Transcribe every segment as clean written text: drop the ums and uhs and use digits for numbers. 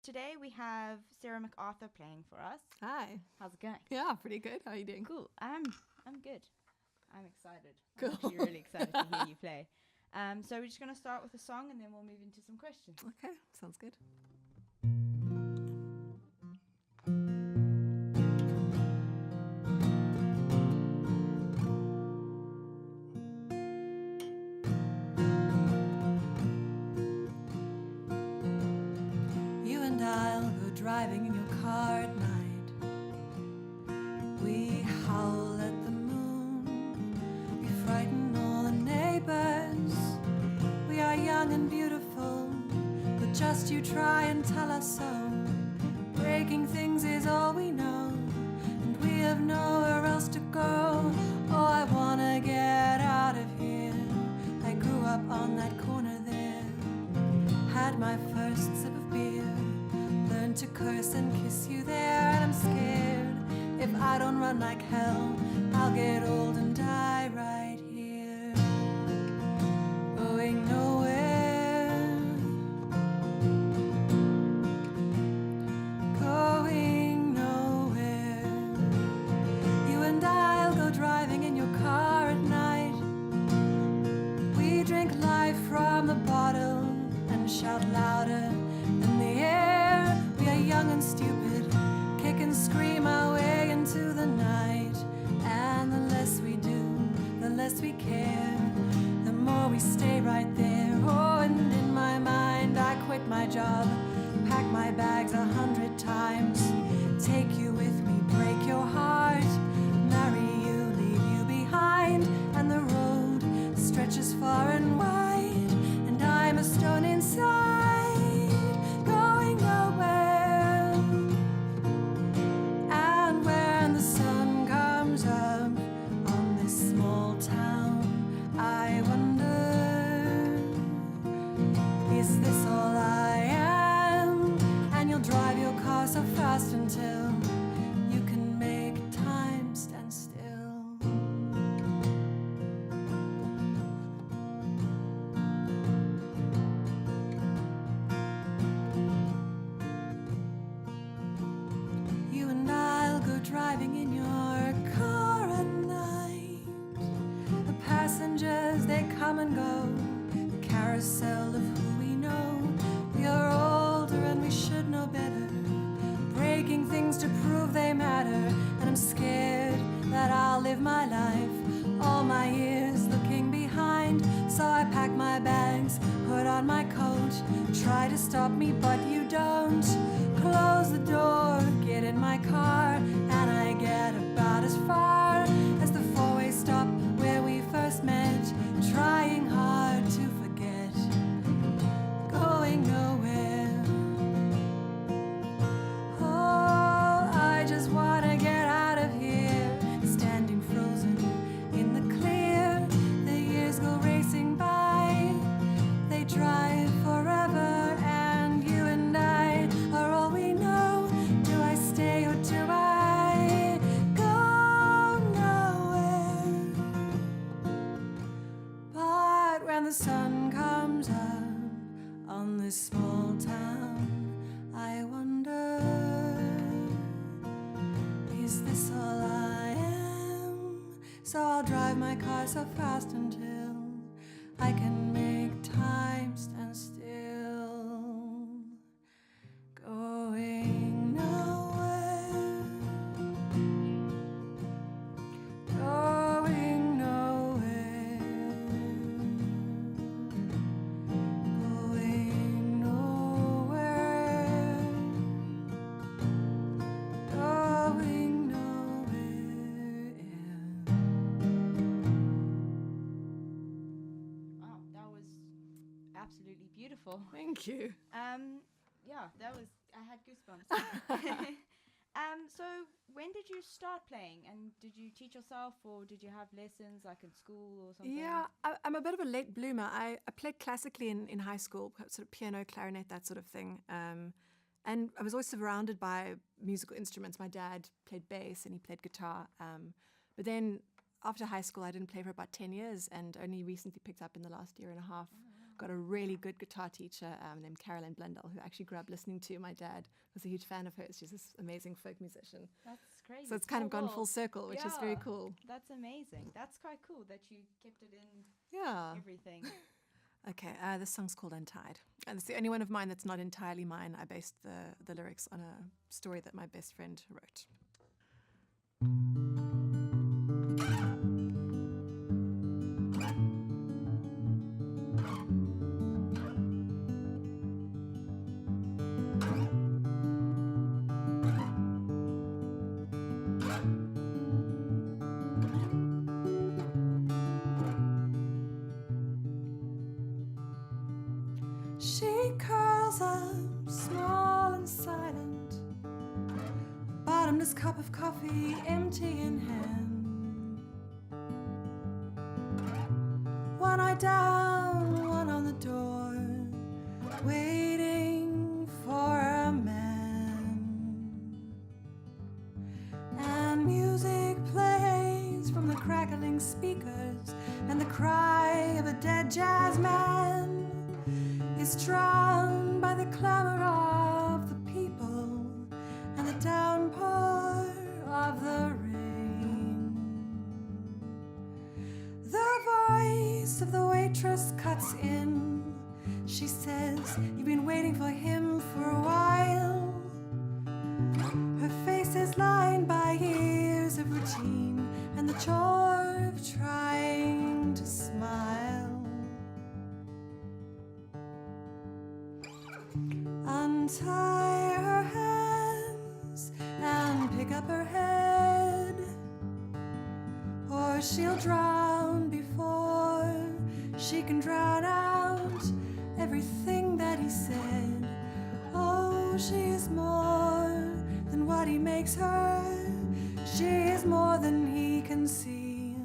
today we have Sarah McArthur playing for us. Hi. How's it going? Yeah, pretty good. How are you doing? Cool. I'm good. I'm excited. Cool. I'm actually really excited to hear you play. So we're just going to start with a song and then we'll move into some questions. Okay, sounds good. You and I'll go driving in your car at night. We howl at the moon. We frighten all the neighbors. We are young and beautiful, but just you try and tell us so. Breaking things is all we know, and we have nowhere else to go. Oh, I wanna get out of here. I grew up on that corner there. Had my first sip of beer. Learned to curse and kiss you there, and I'm scared. If I don't run like hell, I'll get old and die right here. Going nowhere. Going nowhere. You and I'll go driving in your car at night. We drink life from the bottle and shout louder than the air. We are young and stupid, kick and scream our way into the night. And the less we do, the less we care, the more we stay right there. Oh, and in my mind I quit my job, pack my bags 100 times, take you with me, break your heart, marry you, leave you behind. And the road stretches far and wide, and I'm a stone inside, going nowhere. And when the sun comes up on this small town, I wonder, is this all I am? And you'll drive your car so fast until you can make time stand still. You and I'll go driving in your car at night. The passengers, they come and go, the carousel of who we know. We are older and we should know better, breaking things to prove they matter. And I'm scared that I'll live my life, all my years looking behind. So I pack my bags, put on my coat, try to stop me but you don't. Close the door, get in my car, and I get about as far as the four-way stop where we first met, trying hard to forget, going nowhere. Oh, I just wanna get out of here, standing frozen in the clear. The years go racing by, they drive forever, and you and I are all we know. Do I stay or do I go nowhere? But when the sun comes up on this small town, I wonder, is this all I am? So I'll drive my car so fast until I can make time stand still. Going nowhere. Going nowhere. Going nowhere. Going nowhere. Wow, that was absolutely beautiful. Thank you. Yeah, that was, I had goosebumps. So when did you start playing, and did you teach yourself or did you have lessons like in school or something? Yeah, I'm a bit of a late bloomer. I played classically in high school, sort of piano, clarinet, that sort of thing. And I was always surrounded by musical instruments. My dad played bass and he played guitar. But then after high school, I didn't play for about 10 years and only recently picked up in the last year and a half got a really good guitar teacher named Carolyn Blundell, who actually grew up listening to my dad. Was a huge fan of hers. She's this amazing folk musician. That's crazy. So it's kind of gone full circle, which is very cool. That's amazing. That's quite cool that you kept it in everything. Okay, this song's called Untied. And it's the only one of mine that's not entirely mine. I based the lyrics on a story that my best friend wrote. She curls up, small and silent, bottomless cup of coffee, empty in hand. One eye down, one on the door, waiting for a man. And music plays from the crackling speakers, and the cry of a dead jazz man is drowned by the clamor of the people and the downpour of the rain. The voice of the waitress cuts in. She says, "You've been waiting for him for a while." Her face is lined by years of routine and the chore of trying to smile. Untie her hands and pick up her head, or she'll drown before she can drown out everything that he said. Oh, she is more than what he makes her. She is more than he can see.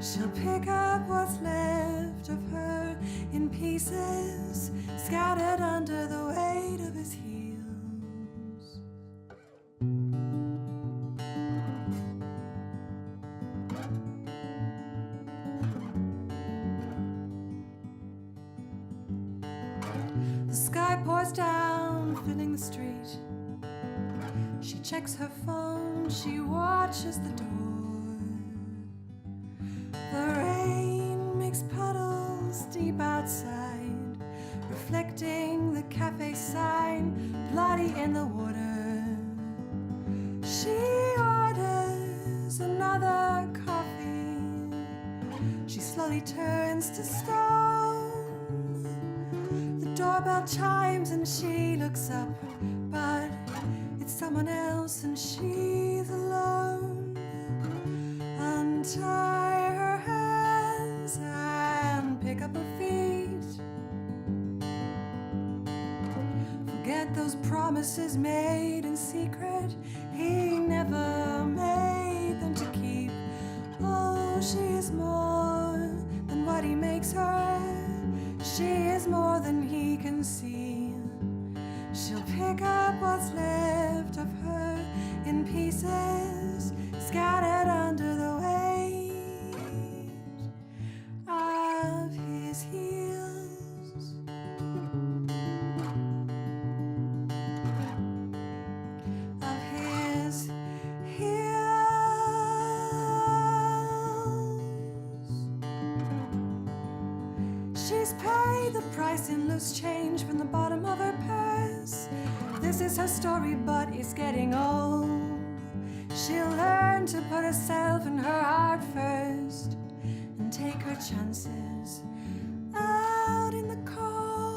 She'll pick up what's left of her in pieces, scattered under the weight of his heels. The sky pours down, filling the street. She checks her phone, she watches the door. The rain makes puddles deep outside, reflecting the cafe sign, bloody in the water. She orders another coffee. She slowly turns to stone. The doorbell chimes and she looks up, but it's someone else and she's alone. Untie her hands and pick up her feet. Forget those promises made in secret. He never made them to keep. Oh, she is more than what he makes her. She is more than he can see. She'll pick up what's left of her in pieces, scattered under the weight of his heels. Of his heels. She's paid the price in loose change from the bottom of her purse. This is her story, but it's getting old. She'll learn to put herself and her heart first and take her chances out in the cold.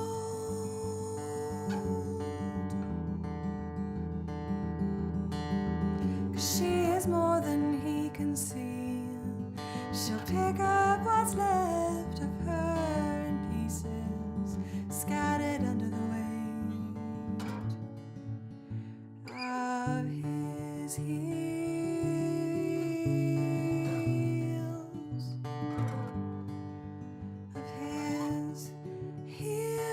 'Cause she is more than he can see. She'll pick up what's left of her in pieces, scattered under the weight of his heels. Of his heels.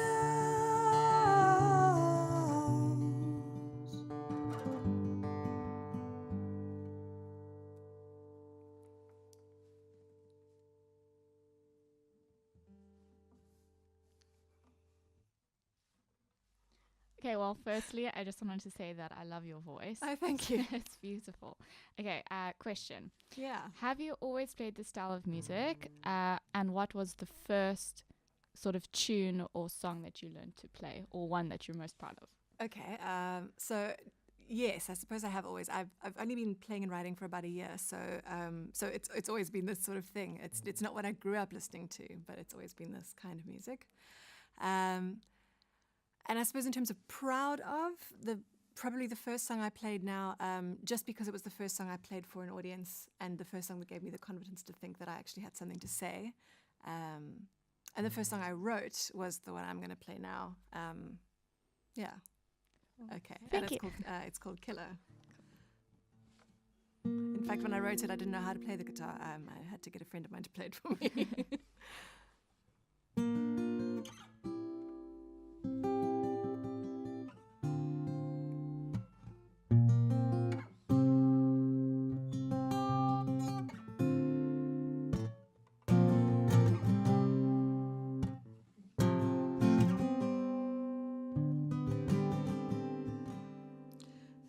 Okay, well, firstly, I just wanted to say that I love your voice. Oh, thank you. It's beautiful. Okay, question. Yeah. Have you always played this style of music? And what was the first sort of tune or song that you learned to play, or one that you're most proud of? Okay. So yes, I suppose I have always. I've only been playing and writing for about a year, so it's always been this sort of thing. It's not what I grew up listening to, but it's always been this kind of music. And I suppose in terms of proud of, probably the first song I played now, just because it was the first song I played for an audience and the first song that gave me the confidence to think that I actually had something to say. And the first song I wrote was the one I'm going to play now. Yeah. Okay. Thank you. It's called Killer. In fact, when I wrote it, I didn't know how to play the guitar. I had to get a friend of mine to play it for me.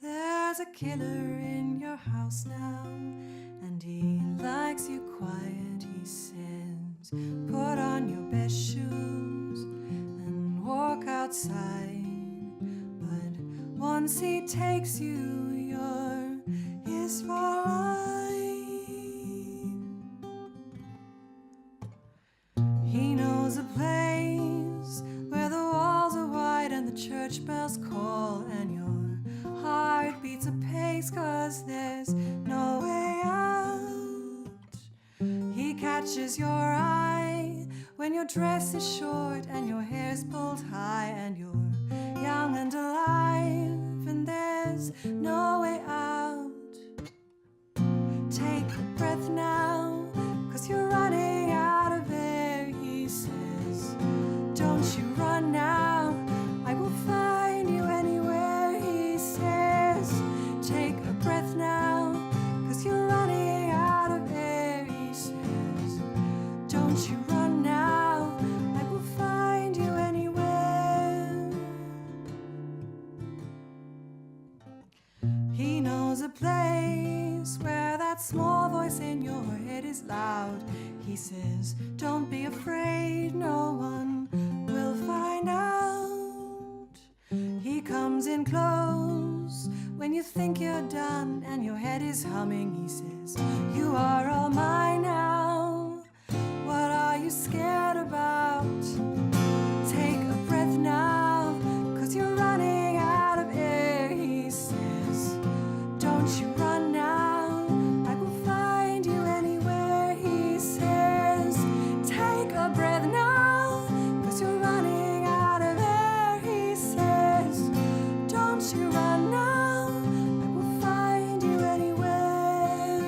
There's a killer in your house now, and he likes you quiet, he says. Put on your best shoes and walk outside. But once he takes you, you're his for life. He knows a place where the walls are white and the church bells call, and your heart beats a pace 'cause there's no way out. He catches your eye when your dress is short and your hair's pulled high, and you're young and alive and there's no way out. Take a breath now, 'cause you're running out of air, he says. Don't you run now, I will find you anywhere, he says. Take a breath now, 'cause you're running out of air, he says. Don't you run now, I will find you anywhere. He knows a place where that small voice in your head is loud. He says, don't be afraid, no one will find out. He comes in close when you think you're done and your head is humming. He says, you are all mine now. What are you scared about? Take a breath now, 'cause you're running out of air, he says. Don't you run now, I will find you anywhere, he says. Take a breath now, 'cause you're running out of air, he says. Don't you run now, I will find you anywhere.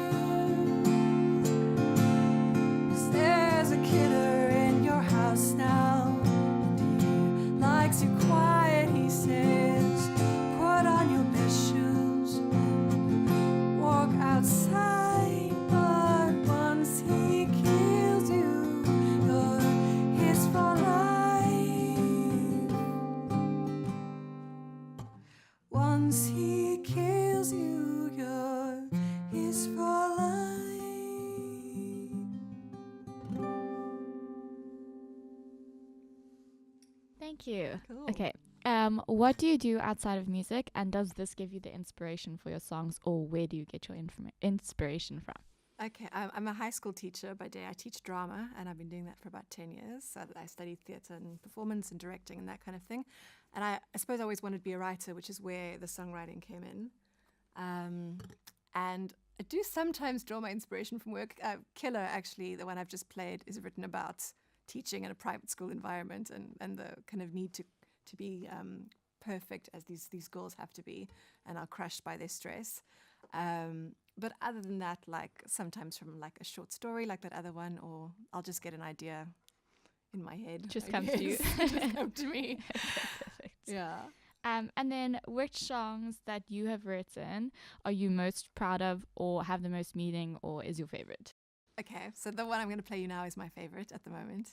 'Cause there's a killer in your house now, and he likes you quiet, he says. Put on your best shoes, walk outside, but once he kills you, you're his for life. Once he kills you, you're his for life. Thank you. Cool. Okay. What do you do outside of music, and does this give you the inspiration for your songs, or where do you get your inspiration from? Okay, I'm a high school teacher by day. I teach drama, and I've been doing that for about 10 years. So I studied theatre and performance and directing and that kind of thing. And I suppose I always wanted to be a writer, which is where the songwriting came in. And I do sometimes draw my inspiration from work. Killer, actually, the one I've just played, is written about teaching in a private school environment and the kind of need to be perfect as these girls have to be and are crushed by their stress. But other than that, like sometimes from like a short story like that other one, or I'll just get an idea in my head. Just I comes to you. guess. Just come to me. Perfect. Yeah. And then which songs that you have written are you most proud of, or have the most meaning, or is your favorite? Okay, so the one I'm going to play you now is my favorite at the moment.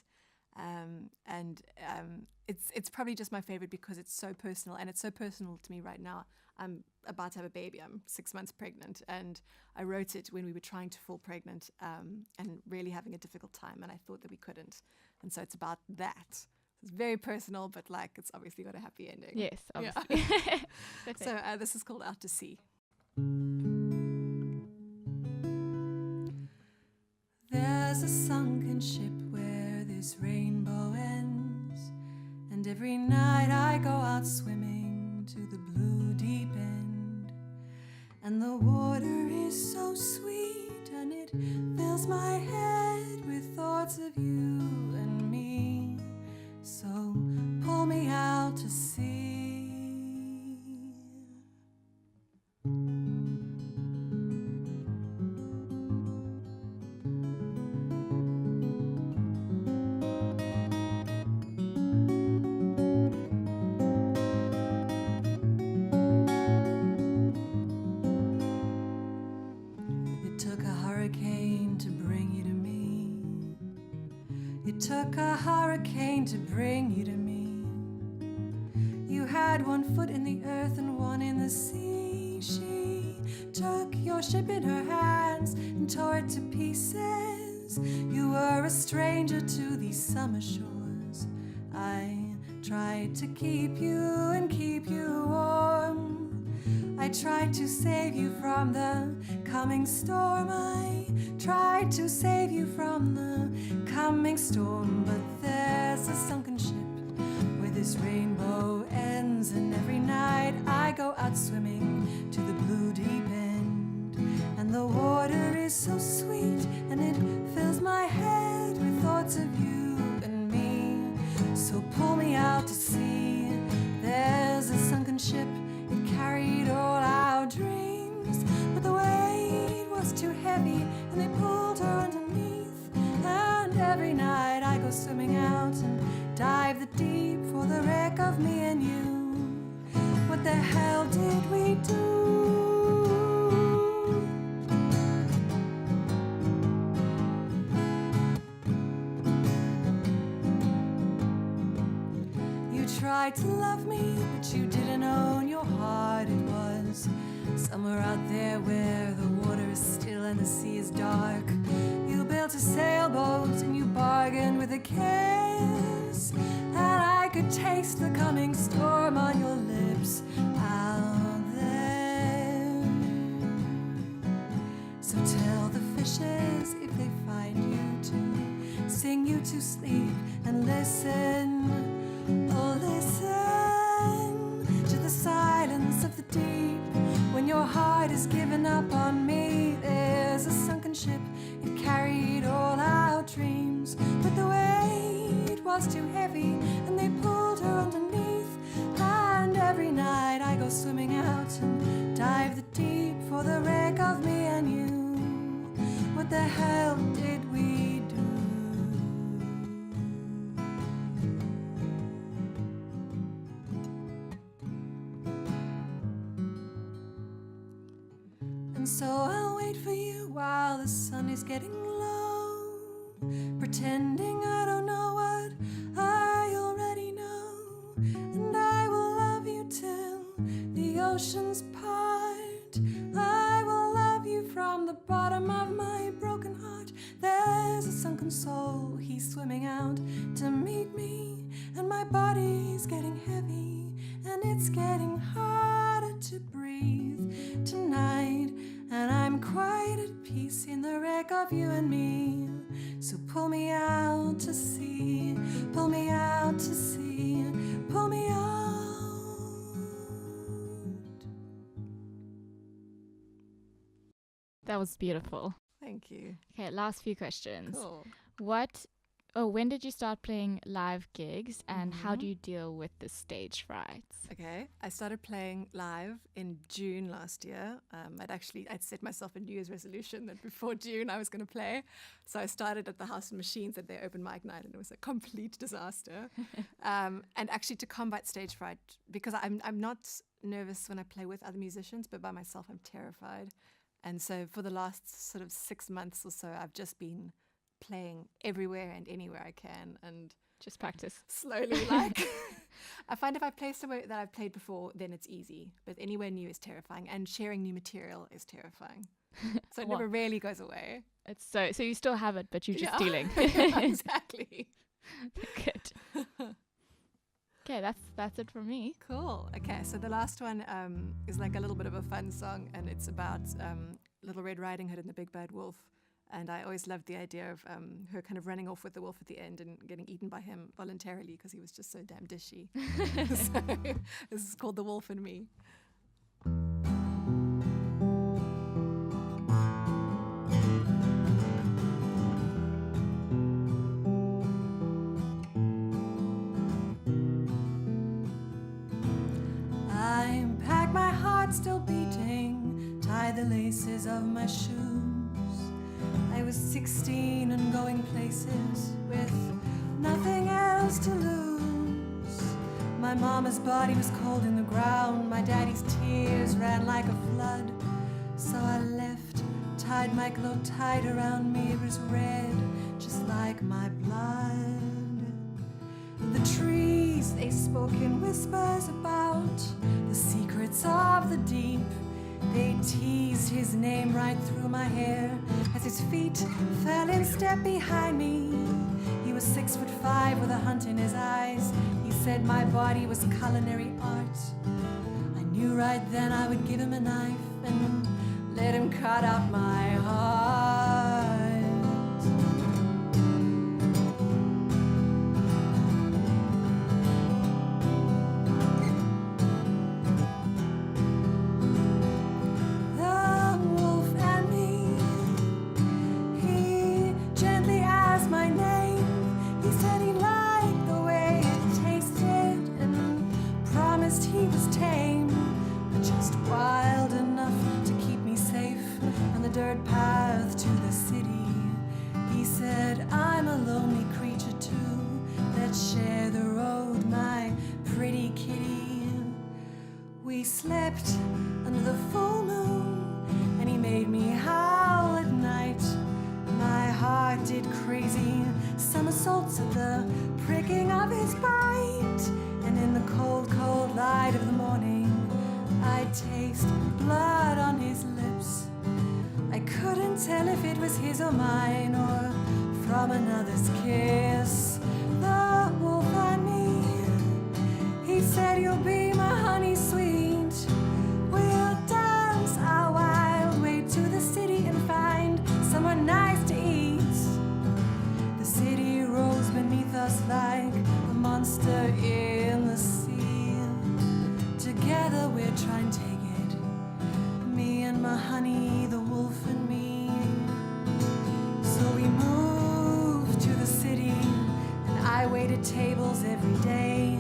It's probably just my favorite because it's so personal, and it's so personal to me right now. I'm about to have a baby. I'm 6 months pregnant, and I wrote it when we were trying to fall pregnant and really having a difficult time, and I thought that we couldn't. And so it's about that. It's very personal, but like it's obviously got a happy ending. Yes, Yeah. obviously. So this is called Out to Sea. There's a sunken ship where this rainbow ends, and every night I go out swimming to the blue deep end, and the water is so sweet and it fills my head with thoughts of you and me. So pull me out to sea. It took a hurricane to bring you to me. It took a hurricane to bring you to me. You had one foot in the earth and one in the sea. She took your ship in her hands and tore it to pieces. You were a stranger to these summer shores. I tried to keep you and keep you warm. I tried to save you from the coming storm. I tried to save you from the coming storm. But there's a sunken ship where this rainbow ends, and every night I go out swimming to the blue deep end, and the water is so sweet and it fills my head with thoughts of you and me. So pull me out to sea. There's a sunken ship, it carried all our dreams, but the weight was too heavy and they pulled her underneath. And every night I go swimming out and dive the deep for the wreck of me and you. What the hell did we do? You tried to love me, but you didn't own your heart. It was somewhere out there where the water is still and the sea is dark. You built a sailboat and you bargained with a kiss, and I could taste the coming storm on your lips out there. So tell the fishes if they find you to sing you to sleep, and listen, oh listen to the silence of the deep. When your heart is given up on me, there's a sunken ship, it carried all our dreams, but the weight was too heavy and they pulled her underneath. And every night I go swimming out and dive the deep for the wreck of me and you. What the hell did we do? And so I'll wait for you while the sun is getting low, pretending I don't know what I already know. And I will love you till the oceans part. I will love you from the bottom of my broken heart. There's a sunken soul, he's swimming out to meet me, and my body's getting heavy and it's getting harder to breathe tonight, and I'm quite at peace in the wreck of you and me. So pull me out to sea, pull me out to sea, pull me out. That was beautiful. Thank you. Okay, last few questions. Cool. When did you start playing live gigs, and how do you deal with the stage frights? Okay, I started playing live in June last year. I'd set myself a New Year's resolution that before June I was going to play. So I started at the House of Machines at their open mic night, and it was a complete disaster. And actually to combat stage fright, because I'm not nervous when I play with other musicians, but by myself I'm terrified. And so for the last sort of 6 months or so, I've just been playing everywhere and anywhere I can, and Just practice. slowly. Like, I find if I play somewhere that I've played before, then it's easy. But anywhere new is terrifying, and sharing new material is terrifying. So it Well, never really goes away. It's so you still have it, but you're just stealing. Exactly. Good. Okay, that's it from me. Cool. Okay, so the last one is like a little bit of a fun song, and it's about Little Red Riding Hood and the Big Bad Wolf. And I always loved the idea of her kind of running off with the wolf at the end and getting eaten by him voluntarily because he was just so damn dishy. So this is called The Wolf and Me. I pack my heart still beating, tie the laces of my shoes. I was 16 and going places with nothing else to lose. My mama's body was cold in the ground, my daddy's tears ran like a flood. So I left, tied my cloak tight around me, it was red, just like my blood. The trees, they spoke in whispers about the secrets of the deep. They teased his name right through my hair as his feet fell in step behind me. He was 6'5" with a hunt in his eyes. He said my body was culinary art. I knew right then I would give him a knife and let him cut out my heart. He was tame, but just wild enough to keep me safe on the dirt path to the city. He said, I'm a lonely creature too, let's share the road, my pretty kitty. We slept under the full moon, and he made me howl at night. My heart did crazy somersaults at the pricking of his bite. And in the cold, cold light of the morning, I'd taste blood on his lips. I couldn't tell if it was his or mine, or from another's kiss. The wolf and me, he said, you'll be my honey sweet. We'll dance our wild way to the city and find someone nice to eat. The city rose beneath us like a monster in the sea. Together we're trying to take it, me and my honey, the wolf and me. So we moved to the city, and I waited tables every day.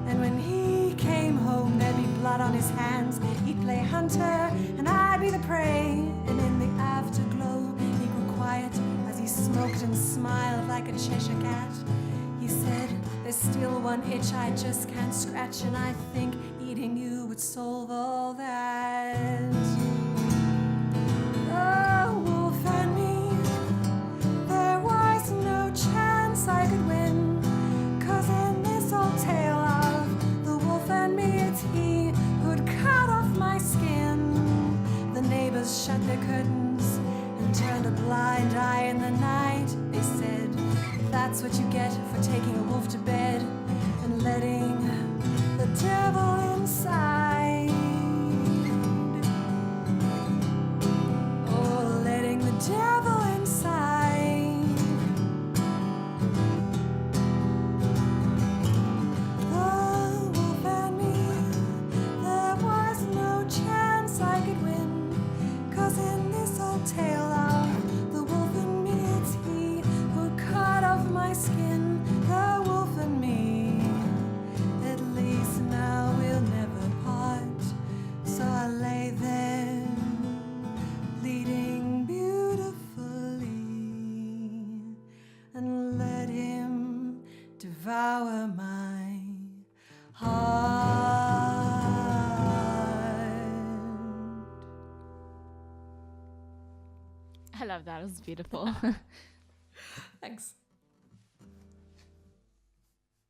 And when he came home, there'd be blood on his hands. He'd play hunter, and I'd be the prey. And in the afterglow, he grew quiet as he smoked and smiled like a Cheshire cat. He said, there's still one itch I just can't scratch, and I think eating you would solve all that. The wolf and me, there was no chance I could win, 'cause in this old tale of the wolf and me, it's he who'd cut off my skin. The neighbors shut their curtains and turned a blind eye in the night. They said, that's what you get for taking a wolf to bed and letting the devil inside. Oh, letting the devil inside. The wolf and me, there was no chance I could win, 'cause in this old tale of the wolf and me, it's he who cut off my skin. The wolf and me, at least now we'll never part. So I lay there, bleeding beautifully, and let him devour my heart. I love that. It was beautiful. Thanks.